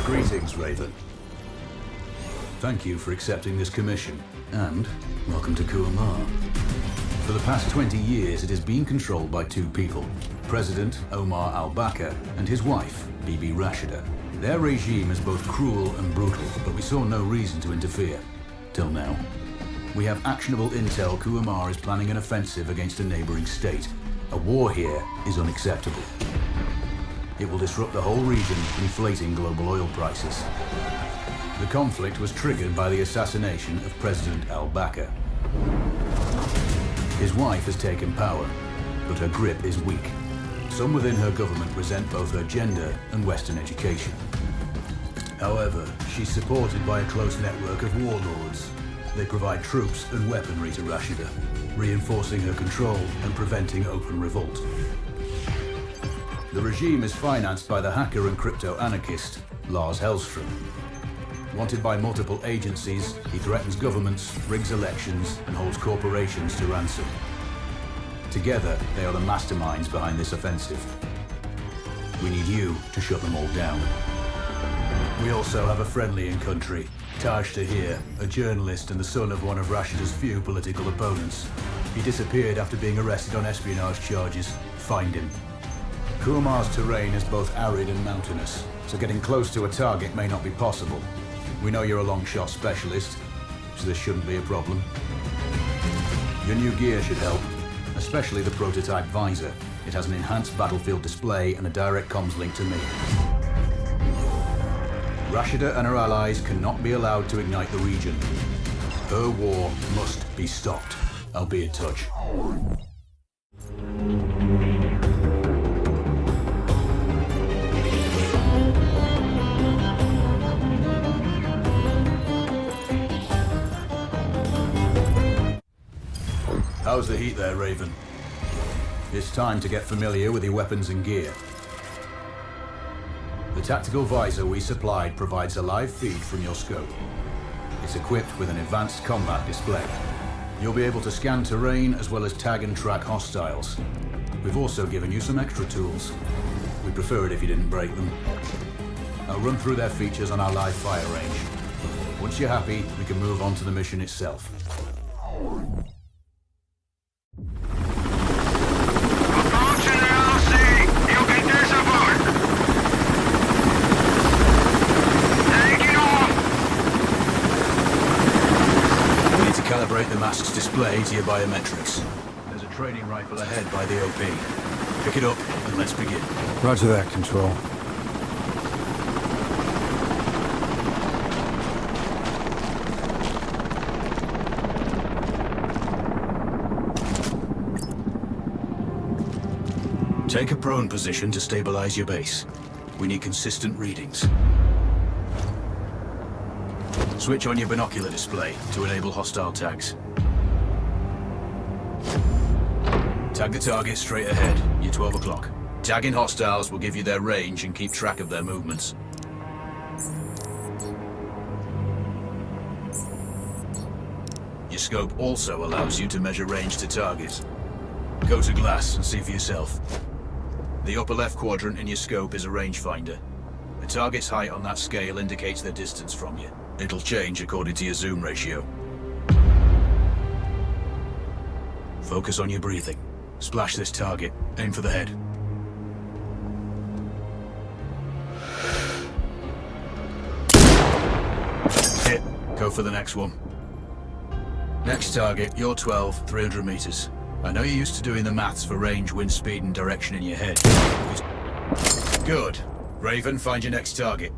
Greetings, Raven. Thank you for accepting this commission, and welcome to Kuamar. For the past 20 years, it has been controlled by two people, President Omar al-Bakr and his wife, Bibi Rashida. Their regime is both cruel and brutal, but we saw no reason to interfere. Till now. We have actionable intel Kuamar is planning an offensive against a neighboring state. A war here is unacceptable. It will disrupt the whole region, inflating global oil prices. The conflict was triggered by the assassination of President al-Bakr. His wife has taken power, but her grip is weak. Some within her government resent both her gender and Western education. However, she's supported by a close network of warlords. They provide troops and weaponry to Rashida, reinforcing her control and preventing open revolt. The regime is financed by the hacker and crypto-anarchist, Lars Hellstrom. Wanted by multiple agencies, he threatens governments, rigs elections, and holds corporations to ransom. Together, they are the masterminds behind this offensive. We need you to shut them all down. We also have a friendly in country, Taj Tahir, a journalist and the son of one of Rashida's few political opponents. He disappeared after being arrested on espionage charges. Find him. Kuamar's terrain is both arid and mountainous, so getting close to a target may not be possible. We know you're a long-shot specialist, so this shouldn't be a problem. Your new gear should help, especially the prototype visor. It has an enhanced battlefield display and a direct comms link to me. Rashida and her allies cannot be allowed to ignite the region. Her war must be stopped. I'll be in touch. How's the heat there, Raven? It's time to get familiar with your weapons and gear. The tactical visor we supplied provides a live feed from your scope. It's equipped with an advanced combat display. You'll be able to scan terrain as well as tag and track hostiles. We've also given you some extra tools. We'd prefer it if you didn't break them. I'll run through their features on our live fire range. Once you're happy, we can move on to the mission itself. Calibrate the mask's display to your biometrics. There's a training rifle ahead by the OP. Pick it up and let's begin. Roger that, Control. Take a prone position to stabilize your base. We need consistent readings. Switch on your binocular display to enable hostile tags. Tag the target straight ahead. You're 12 o'clock. Tagging hostiles will give you their range and keep track of their movements. Your scope also allows you to measure range to targets. Go to glass and see for yourself. The upper left quadrant in your scope is a rangefinder. The target's height on that scale indicates their distance from you. It'll change according to your zoom ratio. Focus on your breathing. Splash this target. Aim for the head. Hit. Go for the next one. Next target, you're 12, 300 meters. I know you're used to doing the maths for range, wind speed, and direction in your head. Good. Raven, find your next target.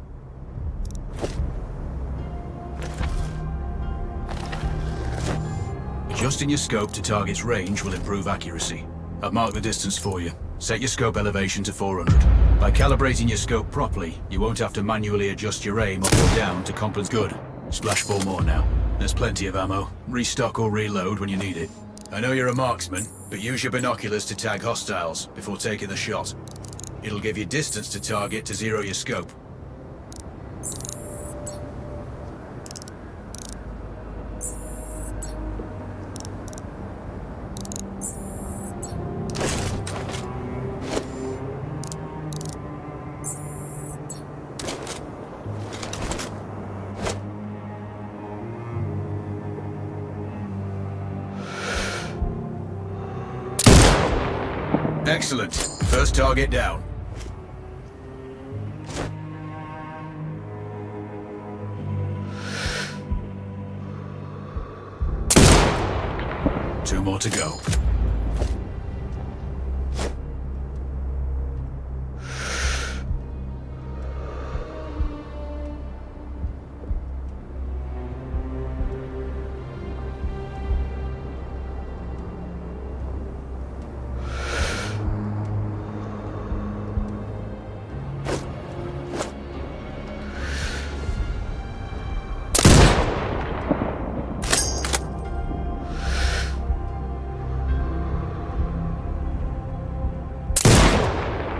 Adjusting your scope to target's range will improve accuracy. I've marked the distance for you. Set your scope elevation to 400. By calibrating your scope properly, you won't have to manually adjust your aim up or down to compensate. Good. Splash 4 more now. There's plenty of ammo. Restock or reload when you need it. I know you're a marksman, but use your binoculars to tag hostiles before taking the shot. It'll give you distance to target to zero your scope. Excellent. First target down. Two more to go.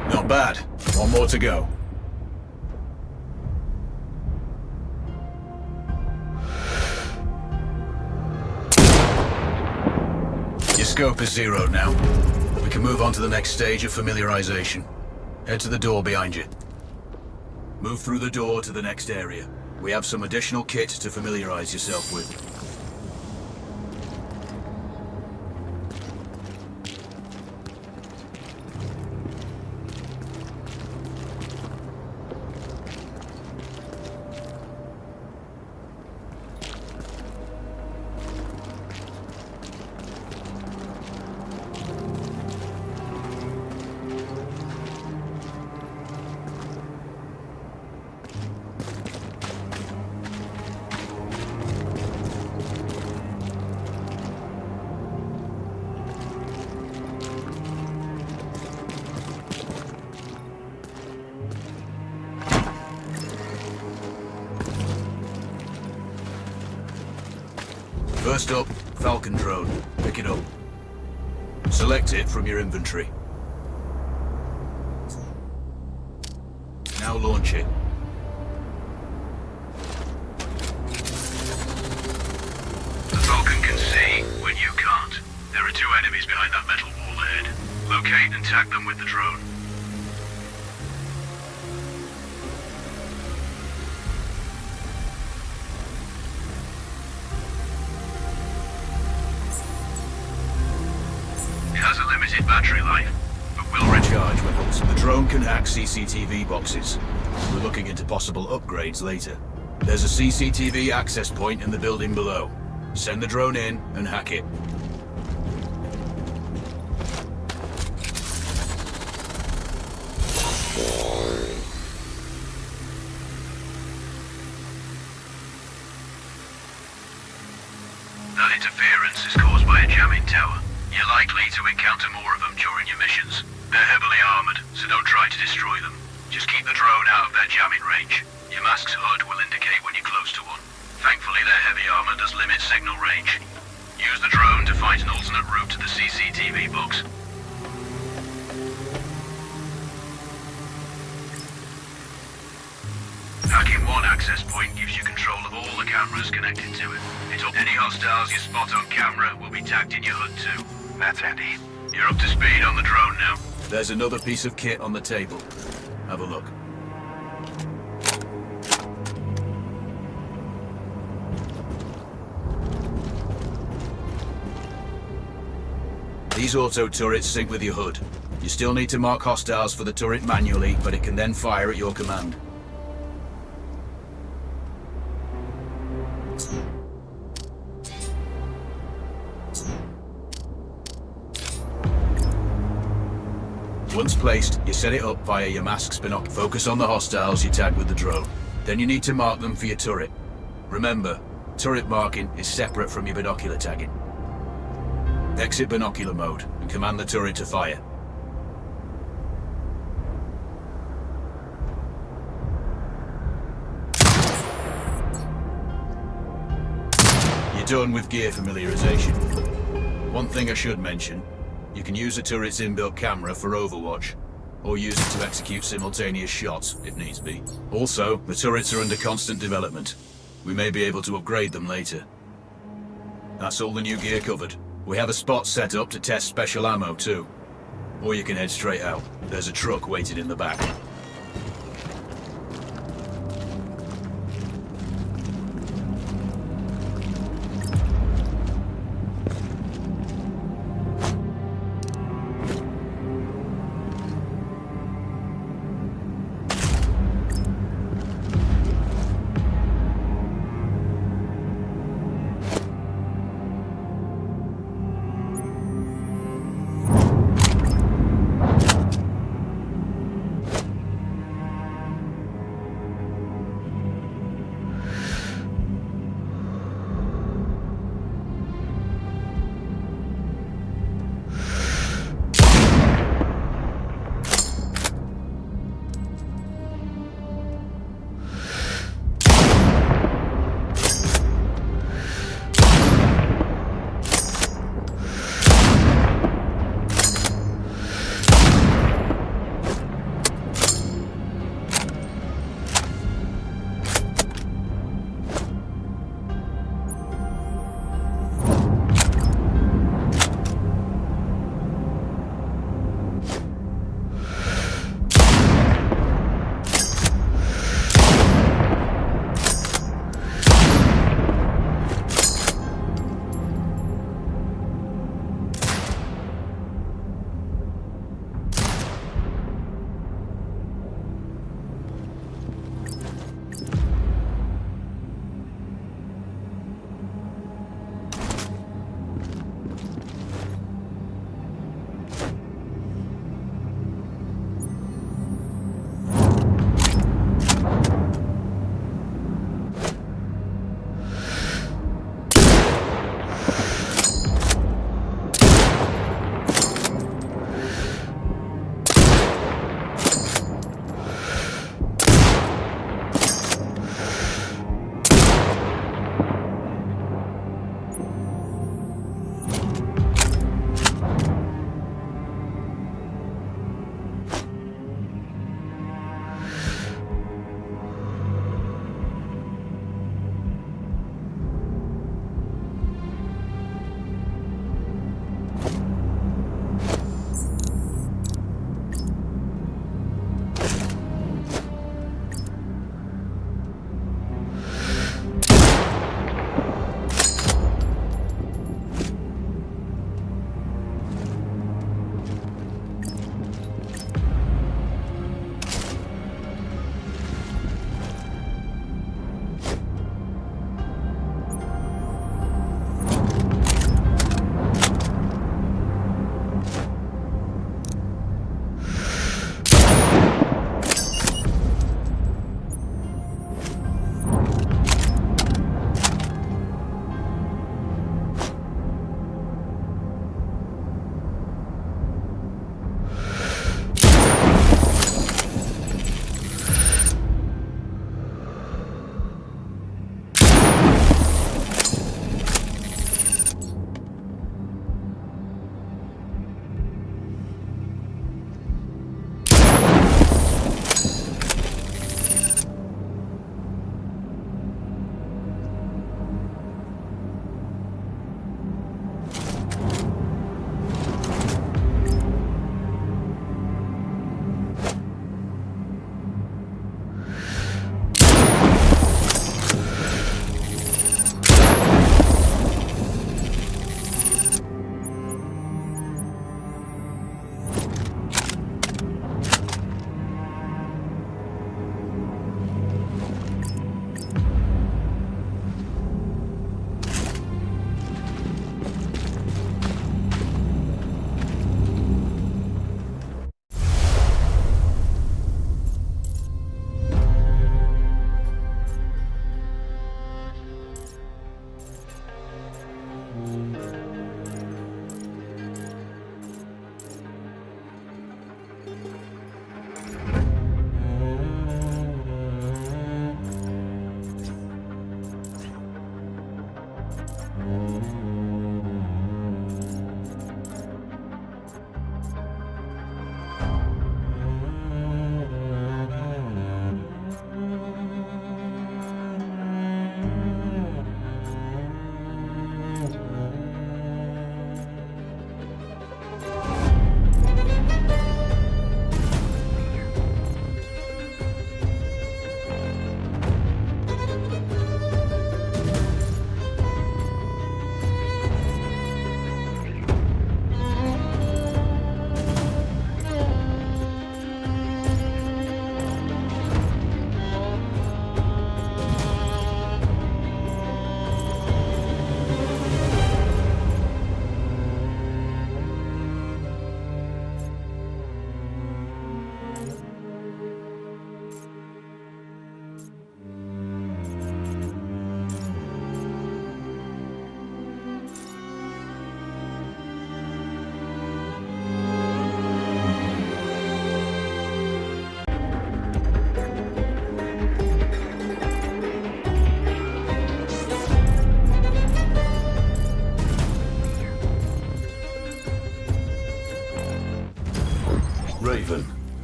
Not bad. One more to go. Your scope is zeroed now. We can move on to the next stage of familiarization. Head to the door behind you. Move through the door to the next area. We have some additional kit to familiarize yourself with. First up, Falcon drone. Pick it up. Select it from your inventory. Now launch it. The Falcon can see when you can't. There are two enemies behind that metal wall ahead. Locate and tag them with the drone. Has a limited battery life, but will Recharge weapons. The drone can hack CCTV boxes. We're looking into possible upgrades later. There's a CCTV access point in the building below. Send the drone in and hack it. That interference is caused by a jamming tower. You're likely to encounter more of them during your missions. They're heavily armored, so don't try to destroy them. Just keep the drone out of their jamming range. Your mask's HUD will indicate when you're close to one. Thankfully, their heavy armor does limit signal range. Use the drone to find an alternate route to the CCTV box. Hacking one access point gives you control of all the cameras connected to it. Any hostiles you spot on camera will be tagged in your HUD too. That's handy. You're up to speed on the drone now. There's another piece of kit on the table. Have a look. These auto turrets sync with your HUD. You still need to mark hostiles for the turret manually, but it can then fire at your command. Once placed, you set it up via your mask's binocular. Focus on the hostiles you tag with the drone. Then you need to mark them for your turret. Remember, turret marking is separate from your binocular tagging. Exit binocular mode and command the turret to fire. You're done with gear familiarization. One thing I should mention. You can use the turret's inbuilt camera for overwatch, or use it to execute simultaneous shots, if needs be. Also, the turrets are under constant development. We may be able to upgrade them later. That's all the new gear covered. We have a spot set up to test special ammo too. Or you can head straight out. There's a truck waiting in the back.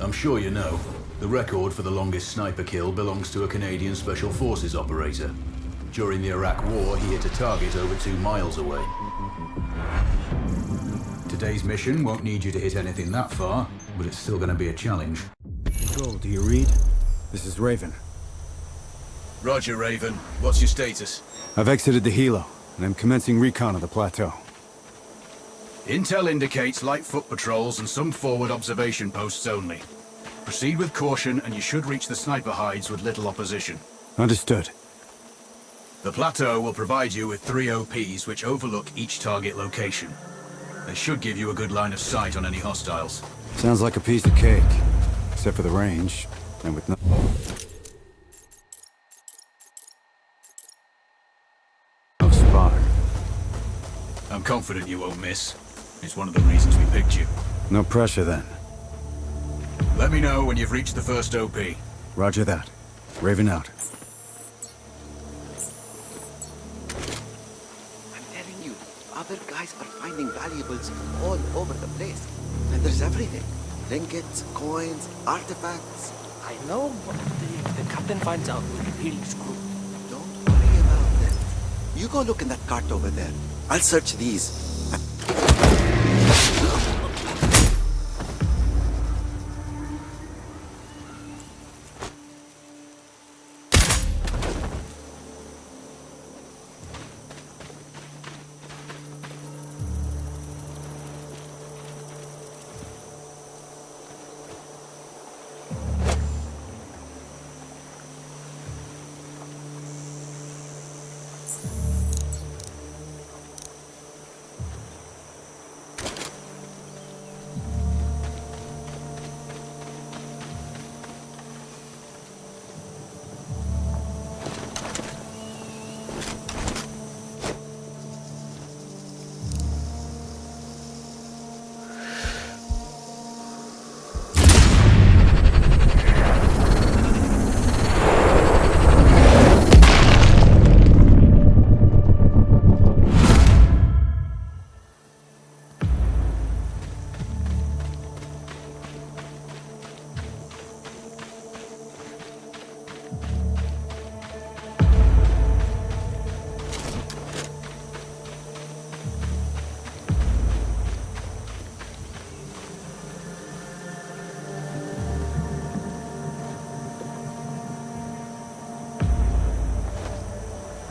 I'm sure you know, the record for the longest sniper kill belongs to a Canadian Special Forces operator. During the Iraq War, he hit a target over 2 miles away. Today's mission won't need you to hit anything that far, but it's still going to be a challenge. Control, do you read? This is Raven. Roger, Raven. What's your status? I've exited the helo, and I'm commencing recon of the plateau. Intel indicates light foot patrols and some forward observation posts only. Proceed with caution, and you should reach the sniper hides with little opposition. Understood. The plateau will provide you with 3 OPs which overlook each target location. They should give you a good line of sight on any hostiles. Sounds like a piece of cake. Except for the range, and with no... no spotter. I'm confident you won't miss. It's one of the reasons we picked you. No pressure then. Let me know when you've reached the first OP. Roger that. Raven out. I'm telling you, other guys are finding valuables all over the place. And there's everything. Trinkets, coins, artifacts. I know, but if the captain finds out, we'll be really screwed. Don't worry about it. You go look in that cart over there. I'll search these.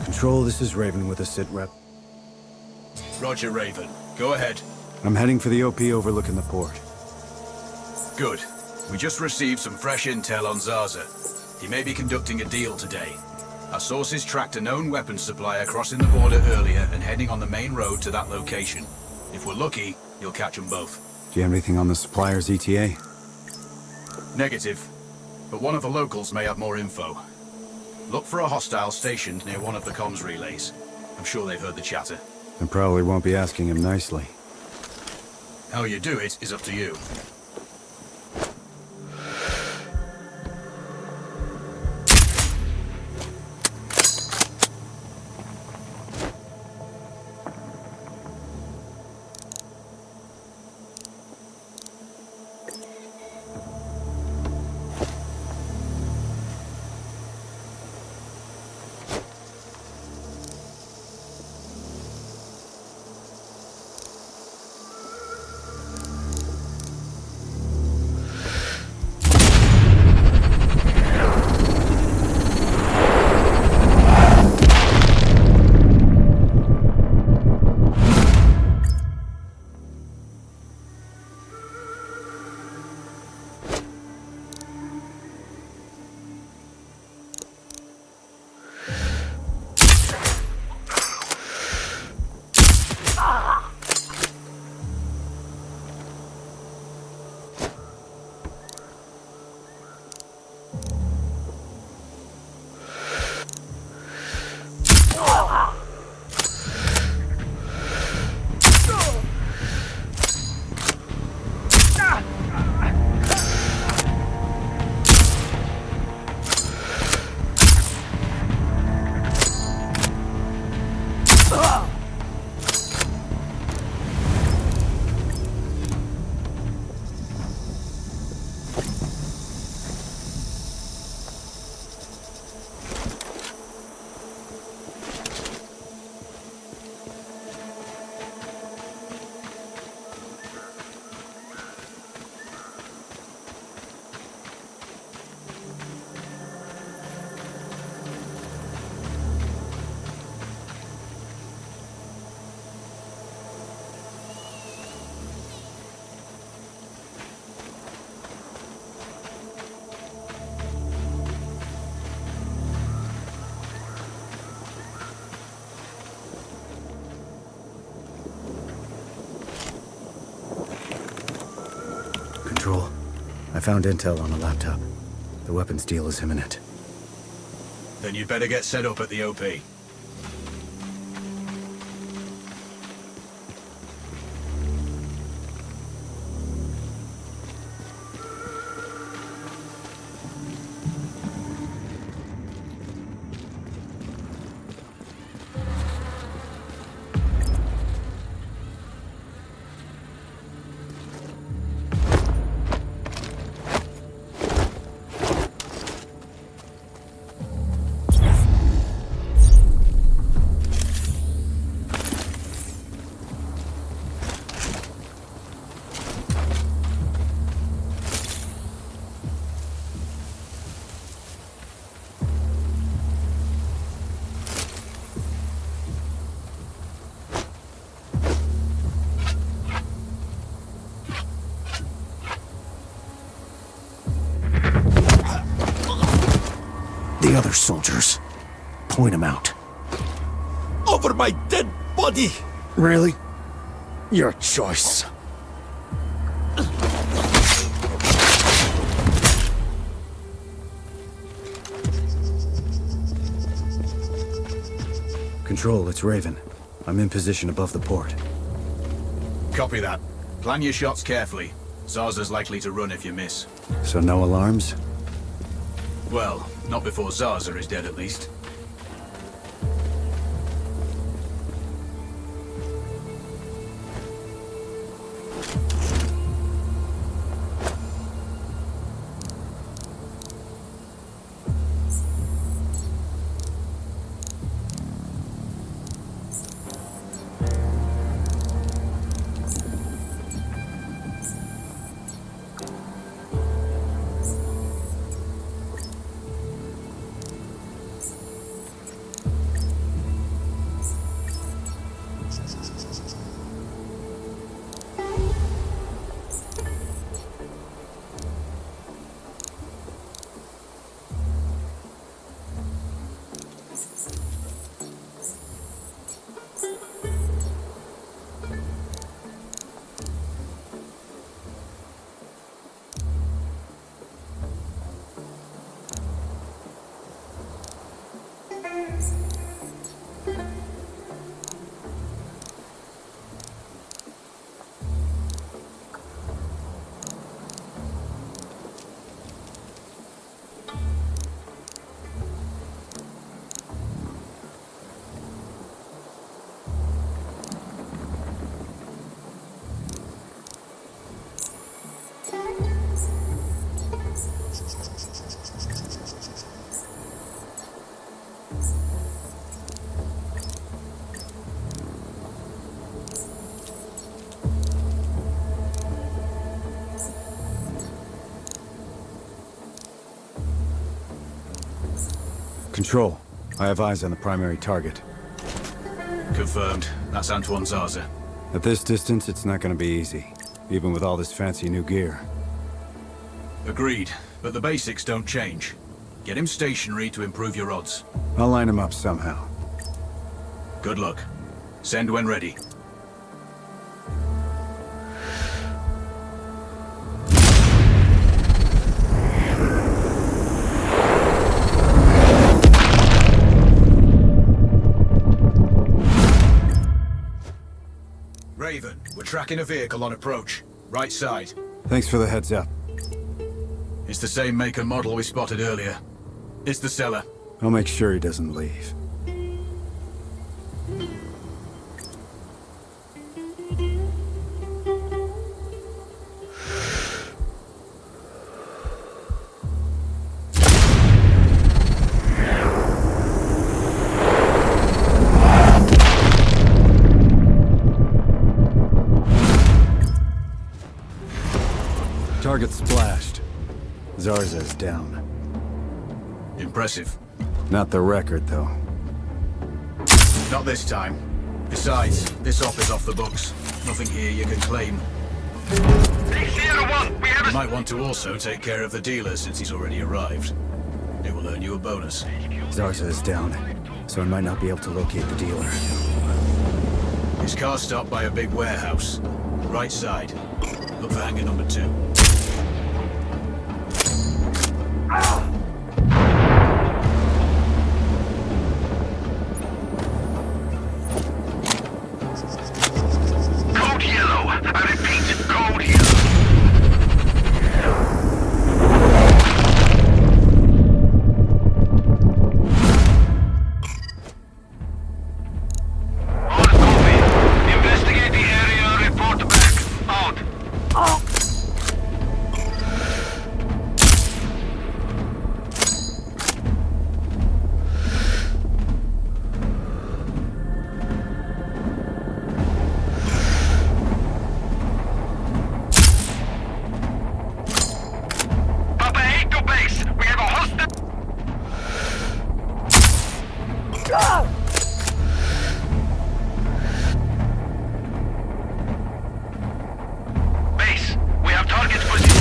Control, this is Raven with a sit rep. Roger, Raven. Go ahead. I'm heading for the OP overlooking the port. Good. We just received some fresh intel on Zarza. He may be conducting a deal today. Our sources tracked a known weapons supplier crossing the border earlier and heading on the main road to that location. If we're lucky, you'll catch them both. Do you have anything on the supplier's ETA? Negative. But one of the locals may have more info. Look for a hostile stationed near one of the comms relays. I'm sure they've heard the chatter. I probably won't be asking him nicely. How you do it is up to you. found intel on a laptop. The weapons deal is imminent. Then you'd better get set up at the OP. The other soldiers. Point them out. Over my dead body! Really? Your choice. Control, it's Raven. I'm in position above the port. Copy that. Plan your shots carefully. Zarza's likely to run if you miss. So no alarms? Well, not before Zarza is dead at least. Control, I have eyes on the primary target. Confirmed. That's Antoine Zarza. At this distance, it's not gonna be easy, even with all this fancy new gear. Agreed, but the basics don't change. Get him stationary to improve your odds. I'll line him up somehow. Good luck. Send when ready. Raven, we're tracking a vehicle on approach. Right side. Thanks for the heads up. It's the same make and model we spotted earlier. It's the seller. I'll make sure he doesn't leave. Target splashed. Zarza's down. Impressive. Not the record, though. Not this time. Besides, this op is off the books. Nothing here you can claim. You might want to also take care of the dealer since he's already arrived. It will earn you a bonus. Zarza is down, so I might not be able to locate the dealer. His car's stopped by a big warehouse. Right side. Look for hangar number 2. Base, we have target position.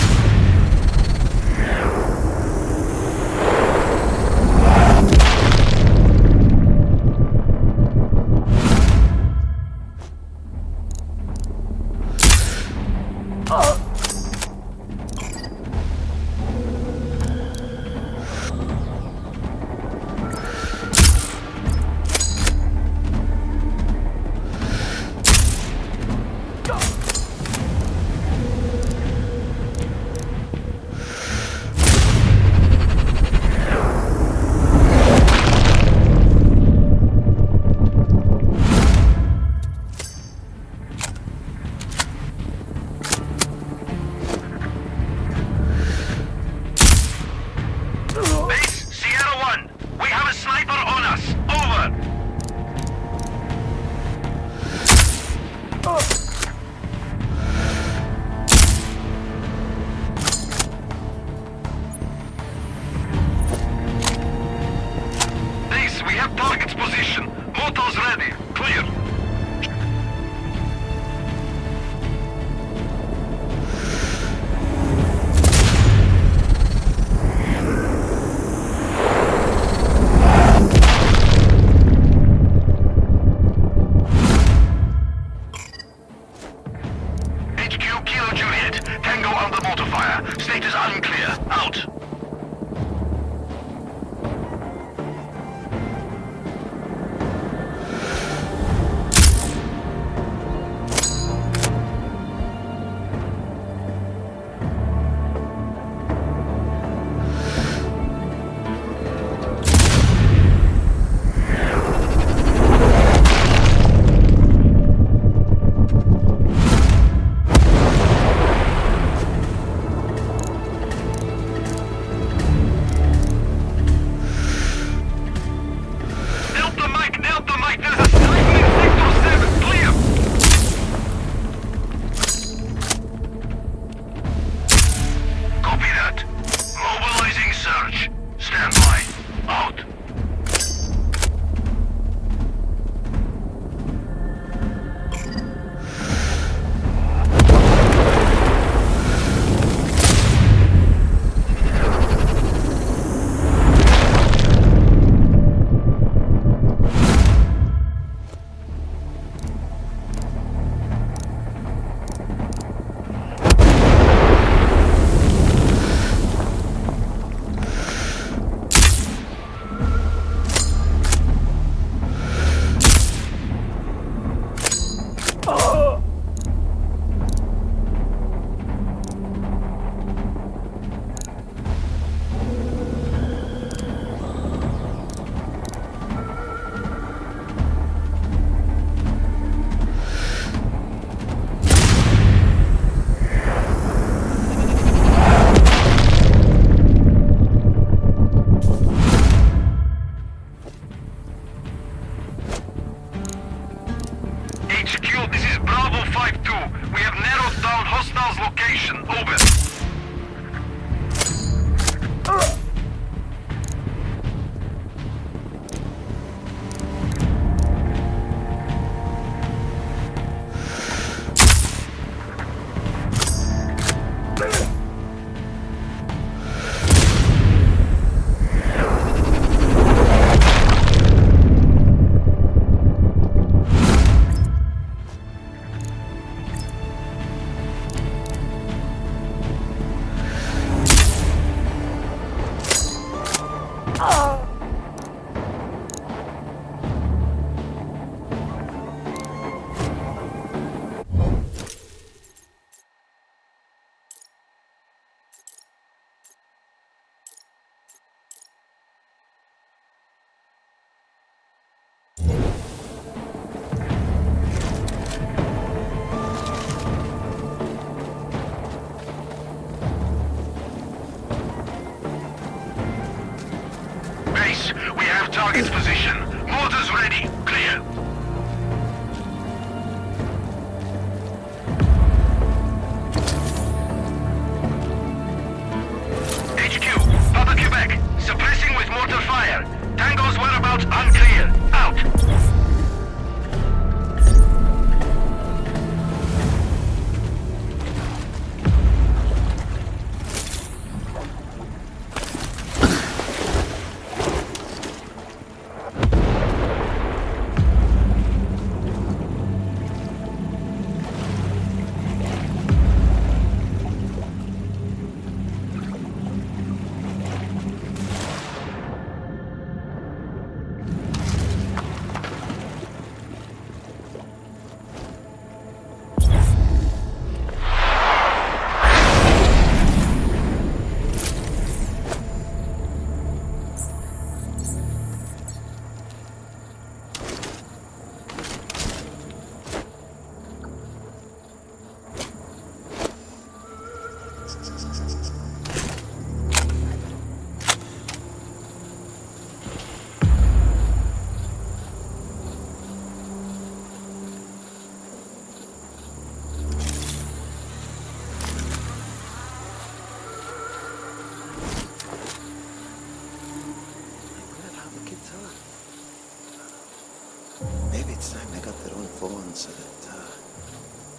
Target's position. Mortars ready. Clear. HQ, Papa Quebec. Suppressing with mortar fire. Tango's whereabouts unclear. Maybe it's time they got their own phones so that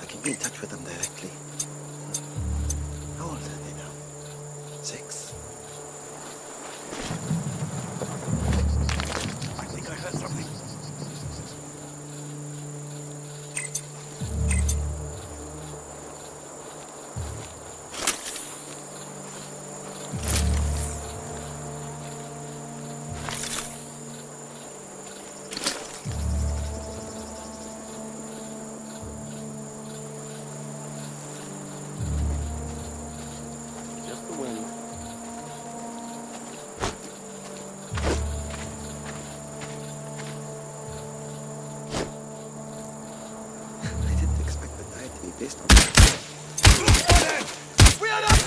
I can be in touch with them directly. How old are they now? 6. I think I heard something. Just the wind. I didn't expect the diet to be based on that. We are up!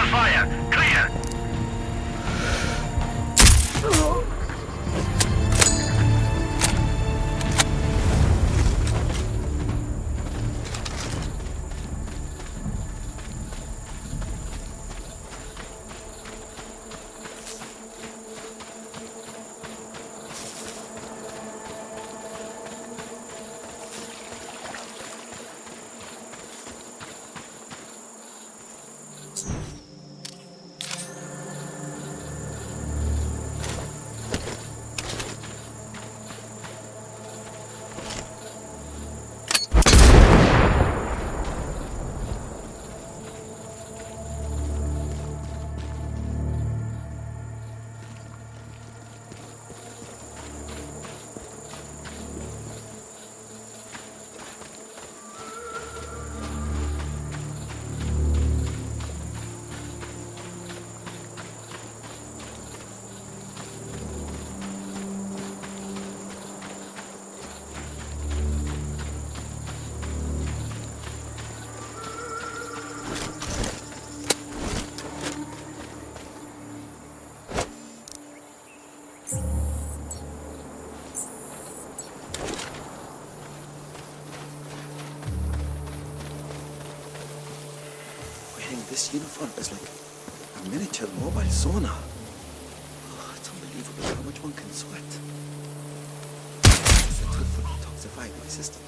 under fire. Clear. This uniform is like a miniature mobile sauna. Oh, it's unbelievable how much one can sweat. It's good for detoxifying my system.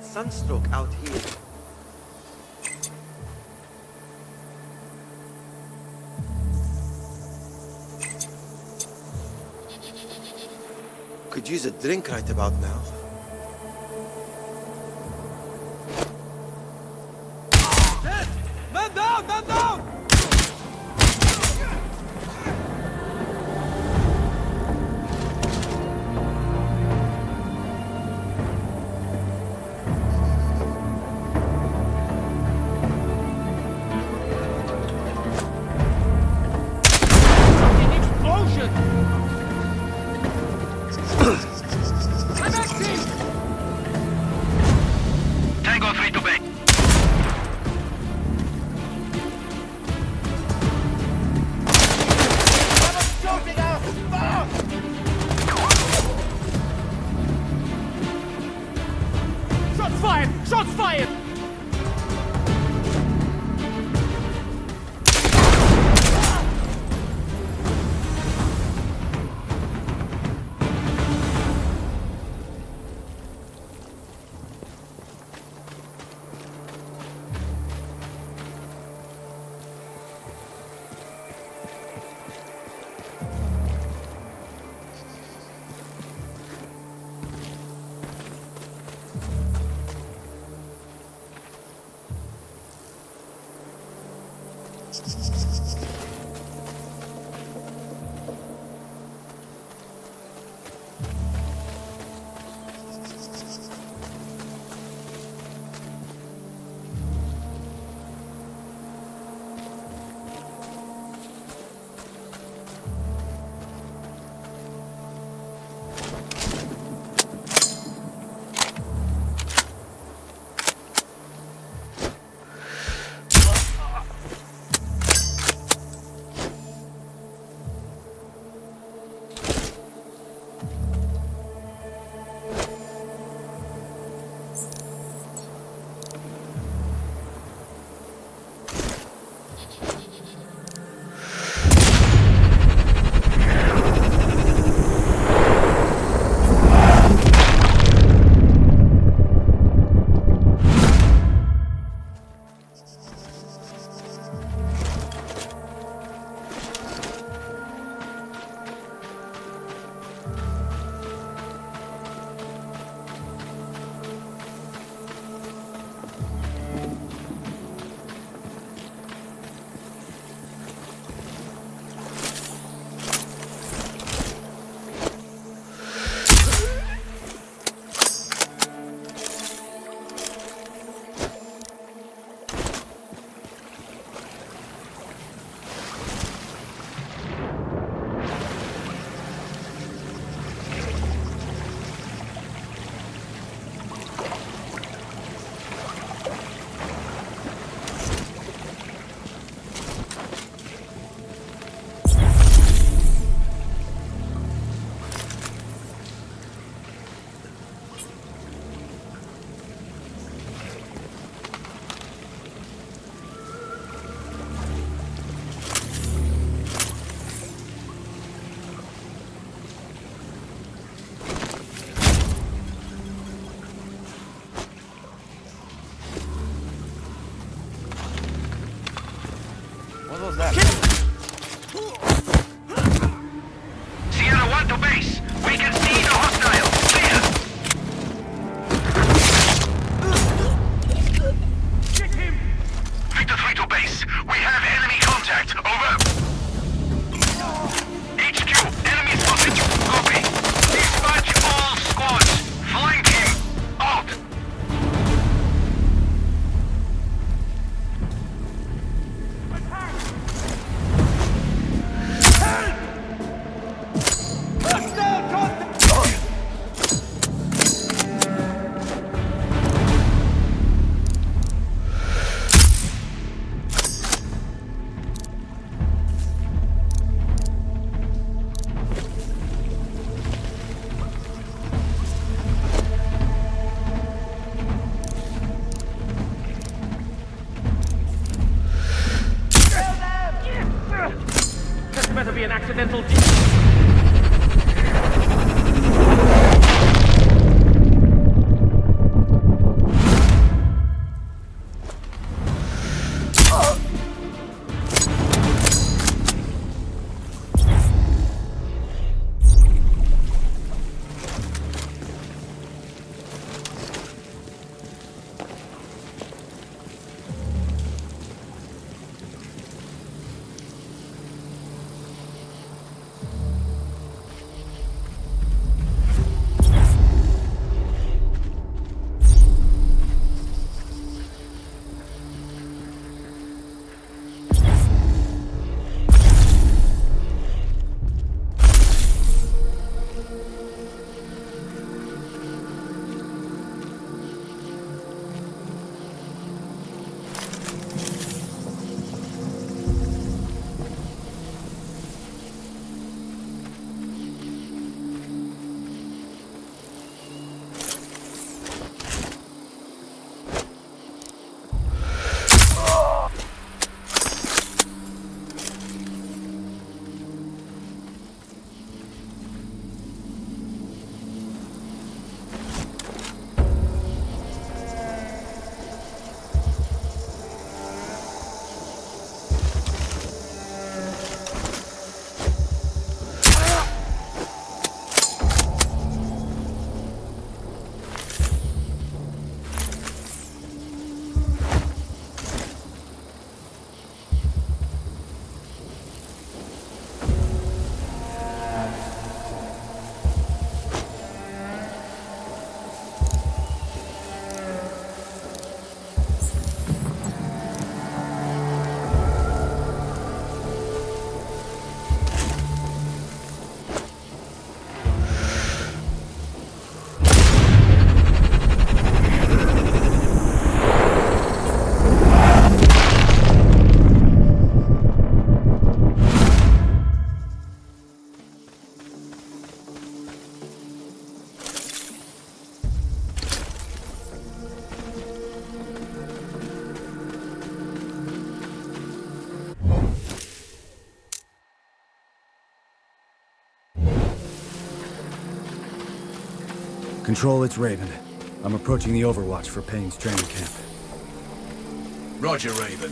Sunstroke out here. Could use a drink right about now. Dead! Man down! Man down! Tango 3 to bay. Control, it's Raven. I'm approaching the Overwatch for Payne's training camp. Roger, Raven.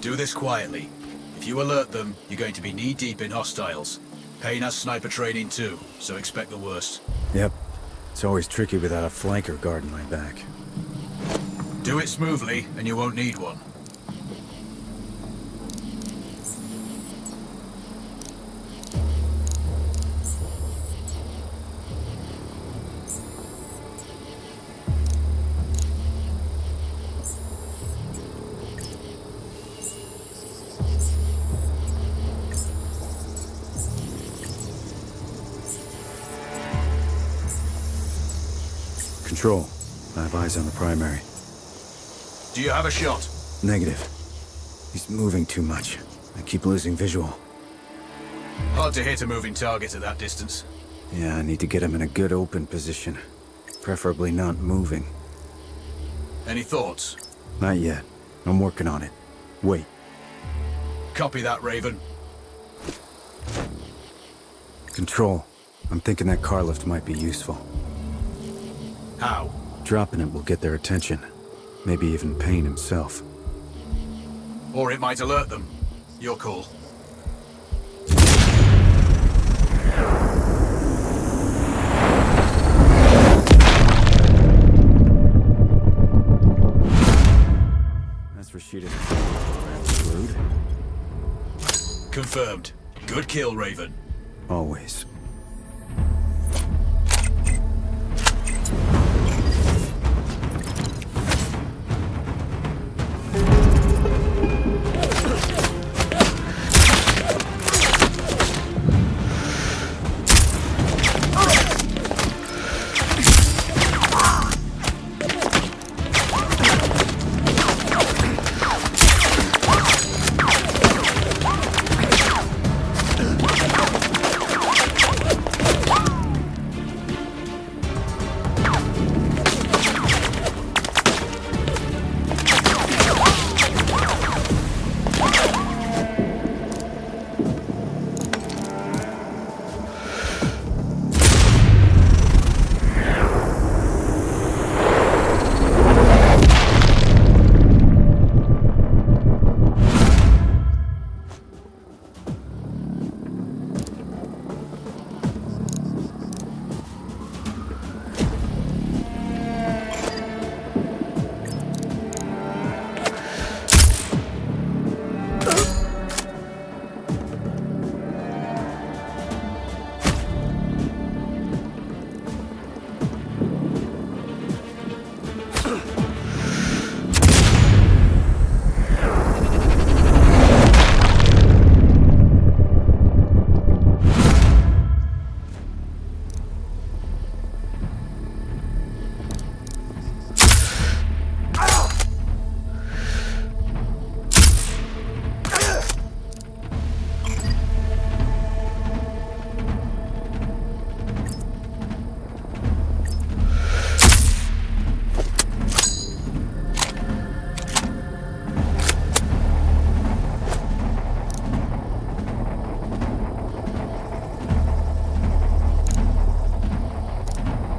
Do this quietly. If you alert them, you're going to be knee-deep in hostiles. Payne has sniper training too, so expect the worst. Yep. It's always tricky without a flanker guarding my back. Do it smoothly, and you won't need one. Control. I have eyes on the primary. Do you have a shot? Negative. He's moving too much. I keep losing visual. Hard to hit a moving target at that distance. Yeah, I need to get him in a good open position. Preferably not moving. Any thoughts? Not yet. I'm working on it. Wait. Copy that, Raven. Control. I'm thinking that car lift might be useful. How? Dropping it will get their attention. Maybe even Payne himself. Or it might alert them. Your call. That's Rashida's screwed. Confirmed. Good kill, Raven. Always.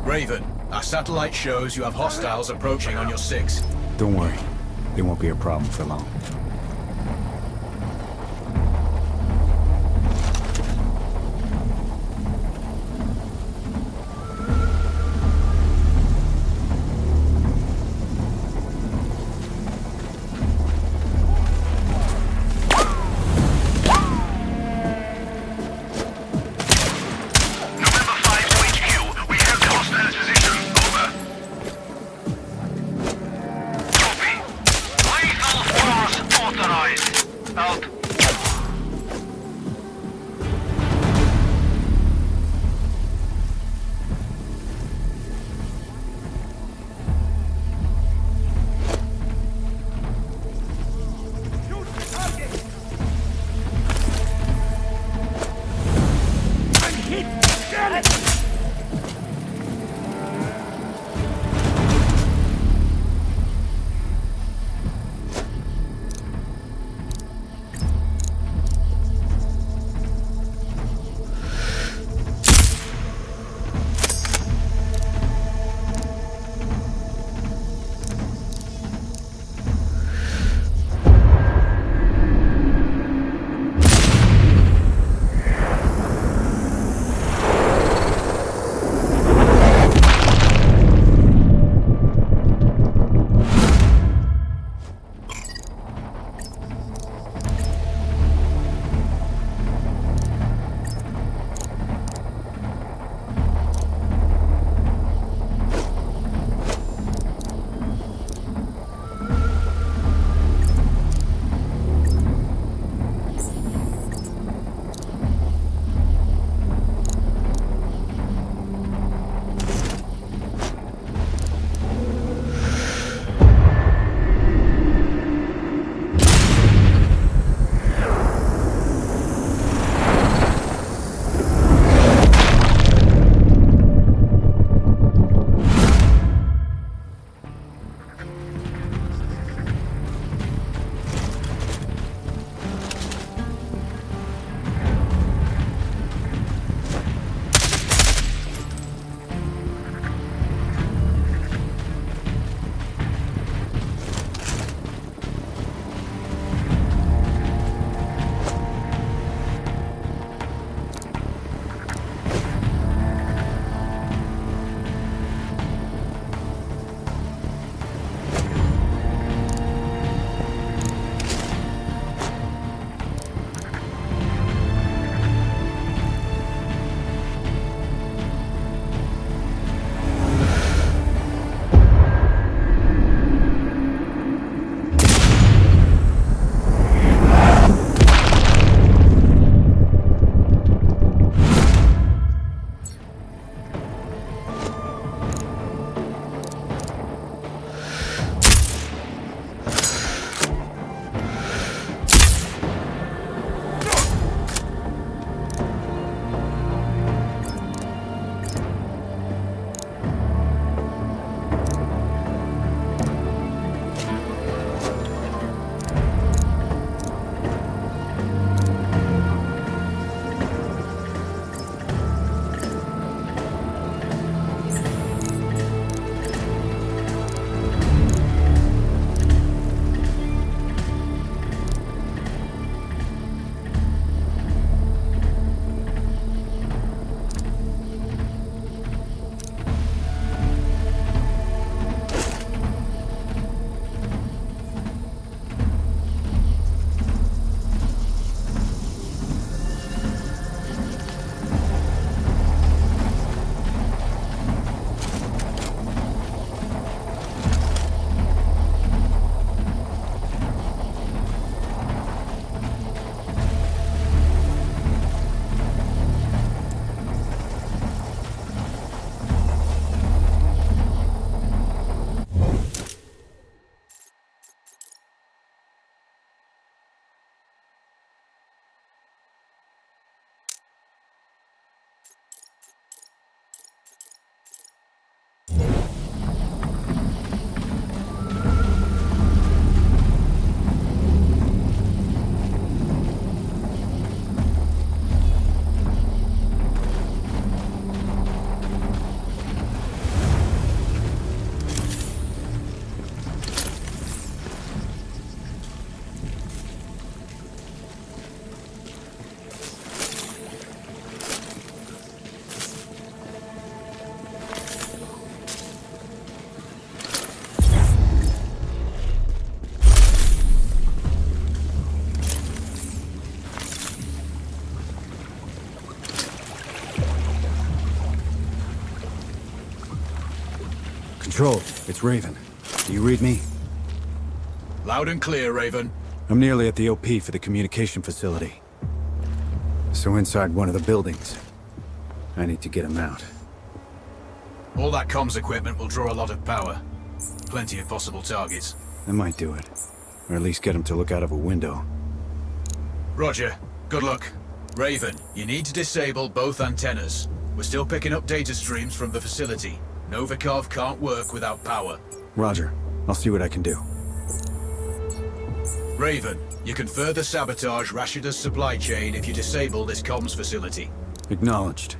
Raven, our satellite shows you have hostiles approaching on your 6. Don't worry. They won't be a problem for long. Control, it's Raven. Do you read me? Loud and clear, Raven. I'm nearly at the OP for the communication facility. So inside one of the buildings. I need to get him out. All that comms equipment will draw a lot of power. Plenty of possible targets. I might do it. Or at least get him to look out of a window. Roger. Good luck. Raven, you need to disable both antennas. We're still picking up data streams from the facility. Novikov can't work without power. Roger. I'll see what I can do. Raven, you can further sabotage Rashida's supply chain if you disable this comms facility. Acknowledged.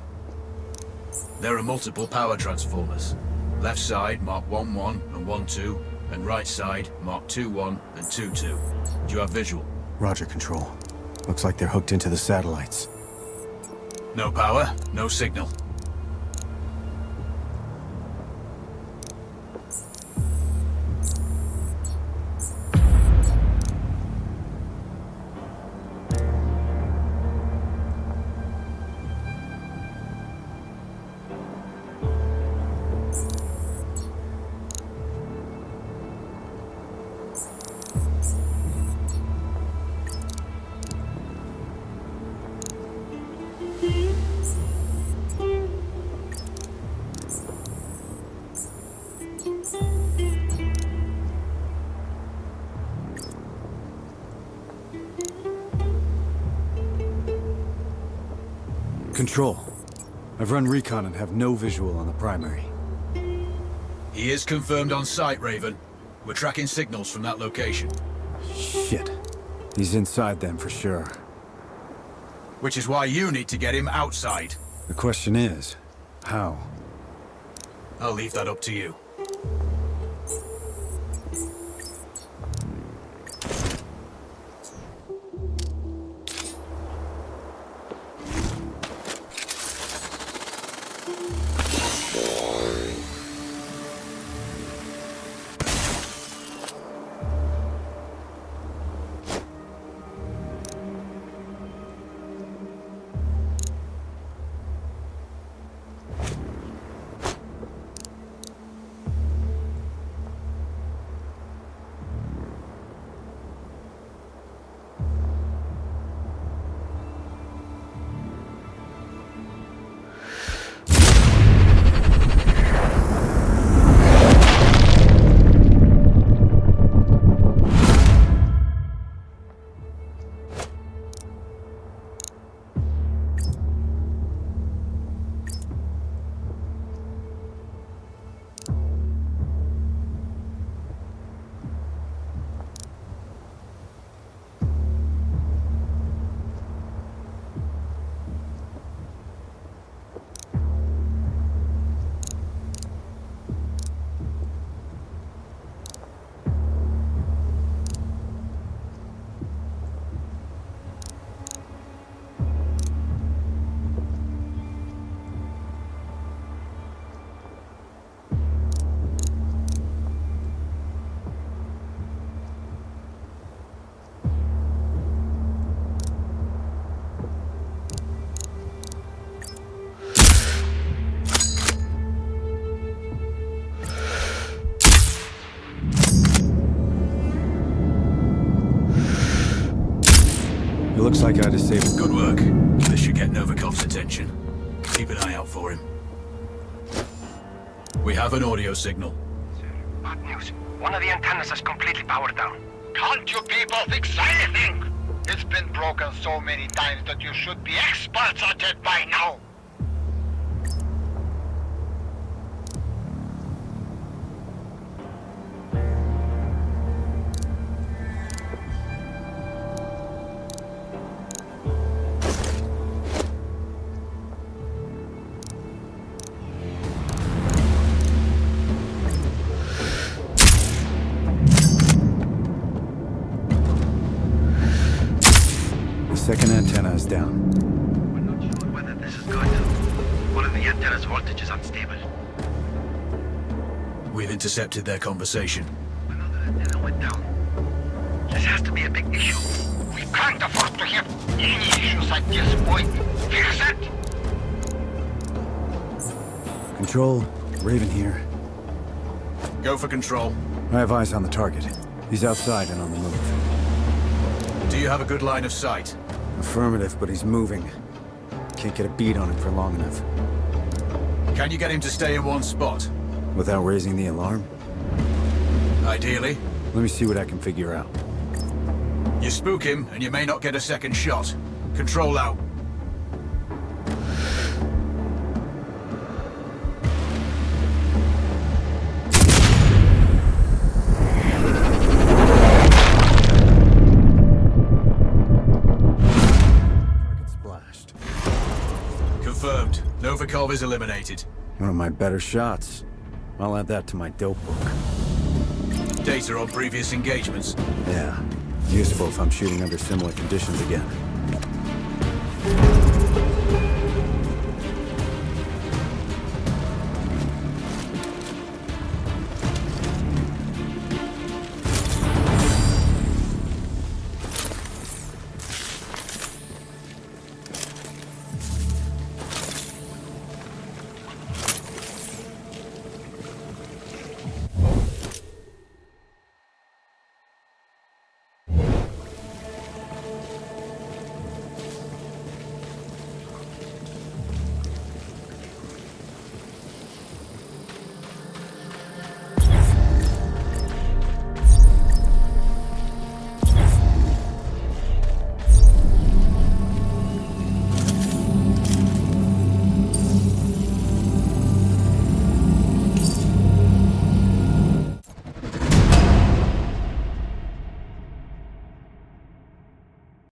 There are multiple power transformers. Left side mark 1-1 and 1-2, and right side mark 2-1 and 2-2. Do you have visual? Roger, Control. Looks like they're hooked into the satellites. No power, no signal. Control. I've run recon and have no visual on the primary. He is confirmed on site, Raven. We're tracking signals from that location. Shit. He's inside them for sure. Which is why you need to get him outside. The question is, how? I'll leave that up to you. It looks like I disabled. Good work. This should get Novikov's attention. Keep an eye out for him. We have an audio signal. Bad news. One of the antennas is completely powered down. Can't you people fix anything? It's been broken so many times that you should be experts at it by now. Second antenna is down. We're not sure whether this is going to. One of the antenna's voltage is unstable. We've intercepted their conversation. Another antenna went down. This has to be a big issue. We can't afford to have any issues at this point. Fix it! Control, Raven here. Go for control. I have eyes on the target. He's outside and on the move. Do you have a good line of sight? Affirmative, but he's moving. Can't get a beat on him for long enough. Can you get him to stay in one spot? Without raising the alarm? Ideally. Let me see what I can figure out. You spook him, and you may not get a second shot. Control out. Target splashed. Confirmed. Novikov is eliminated. One of my better shots. I'll add that to my dope book. Data on previous engagements. Yeah. Useful if I'm shooting under similar conditions again.